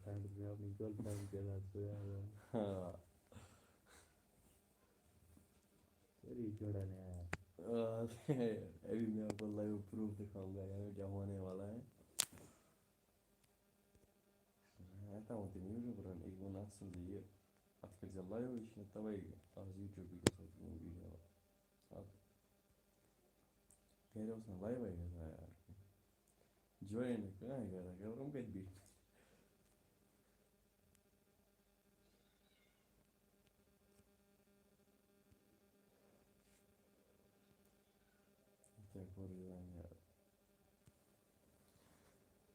ٹھنڈ میں اپنی گرل فرینڈ کے ساتھ سویا ہوا ہے. ہاں سری جڑن ہے یار. ابھی میں آپ کو لائیو پروف دکھاؤں گا یار کیا ہونے والا ہے. ایتا ہوتی نہیں بران ایک بنا سمجھے یہ ات کر لائیو یہ توے آج یوٹیوب پہ گژھان ویڈیو اب گھر اوس نا لائیو گژھان یار جوین کہاں کران گبرم کتہِ بِہِتھ. کیا کوٚر جوین یار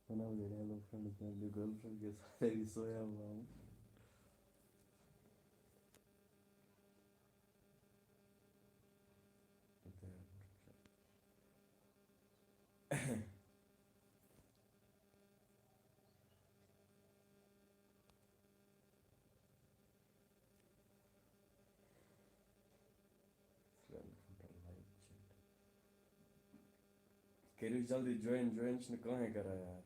بناؤ ہیلو فرینڈ میں اپنی گرل فرینڈ کے ساتھ ابھی سویا ہوا ہوں. کٔرِو جلدی جوین جوین چھِنہٕ کٕہۭنۍ کران یار.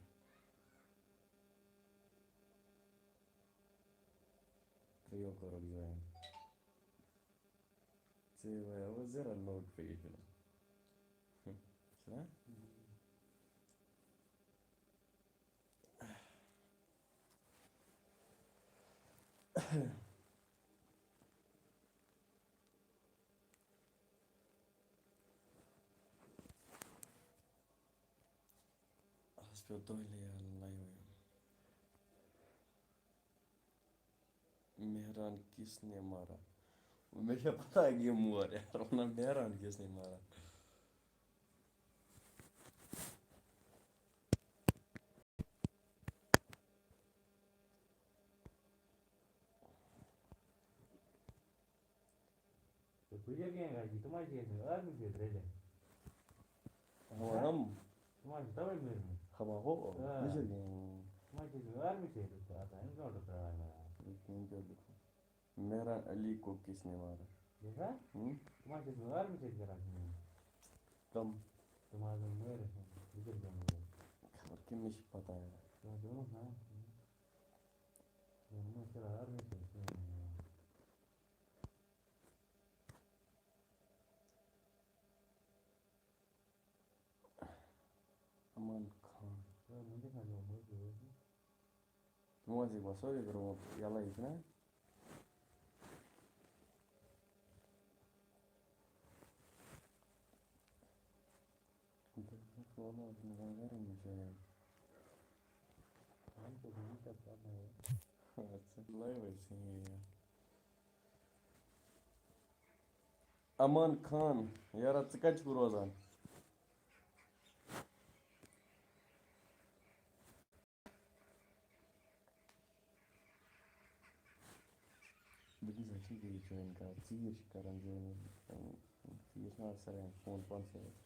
ترٛیٚیو کوٚرُکھ جوین ژےٚ آوُ زیرا نوٹفِکیشن چھُنا. آز پیوٚو دۄہلے یار لایِو یُن. مہران کس نے مارا مےٚ چھےٚ پتہ کٔمۍ مور یار ونان مہران کس نے مارا. بجے کہیں گا جی تمہاری چیز آرمی سے رہے ہم تمہاری تمہیں میرے میں ہم ہو مجھے نہیں تمہاری چیز آرمی سے آتا ہے انکاؤنٹر کرا ہے. مہران علی کو کس نے مارا. دیکھا تمہاری چیز آرمی سے کرا ہے. کم تمہارا میرے ادھر جانے خبر کٔمِس چھِ پتہ یار. دونوں نا دونوں سے آرمی سے امان خان مجھے کھا جاؤ مجھے تِمو حظ چھُکھ سورُے کوٚرمُت یَلَے چھُنا. ہم تو نہیں کر پاتے ہیں. لایِو حظ چھِ یہِ امان خان یارا ژٕ کَتہِ چھُکھ روزان. بہٕ کۭژاہ چھِ بیٚیہِ جوین کران ژیٖر چھِ کران جوین ژیٖر چھِنہ آز ساروِیَن فون پانسٕے اَتھِ.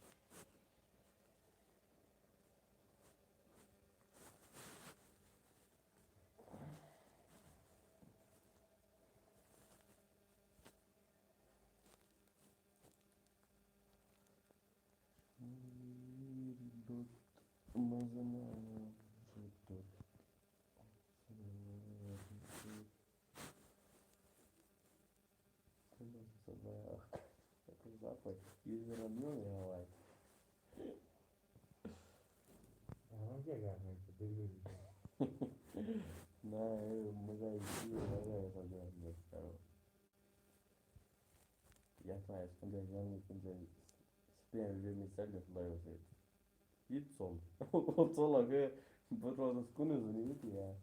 ہم کیا کرنے کو دل نہ مزہ کرو یَتھ ما آسہِ کُنہِ جایہِ جنٛگل کُنہِ جایہِ سپین گٔمٕتۍ ژَلِتھ لایِو سۭتۍ یہِ تہِ ژوٚل ژوٚلکھ ہے بہٕ روزُس کُنُے زوٚن ییٚتی یار.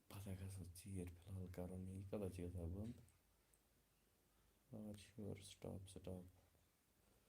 پتہ گژھو ژیٖرۍ فِلحال کَرُن یہِ کَتٮ۪تھ چھِ گژھان بنٛد. شور سٹاپ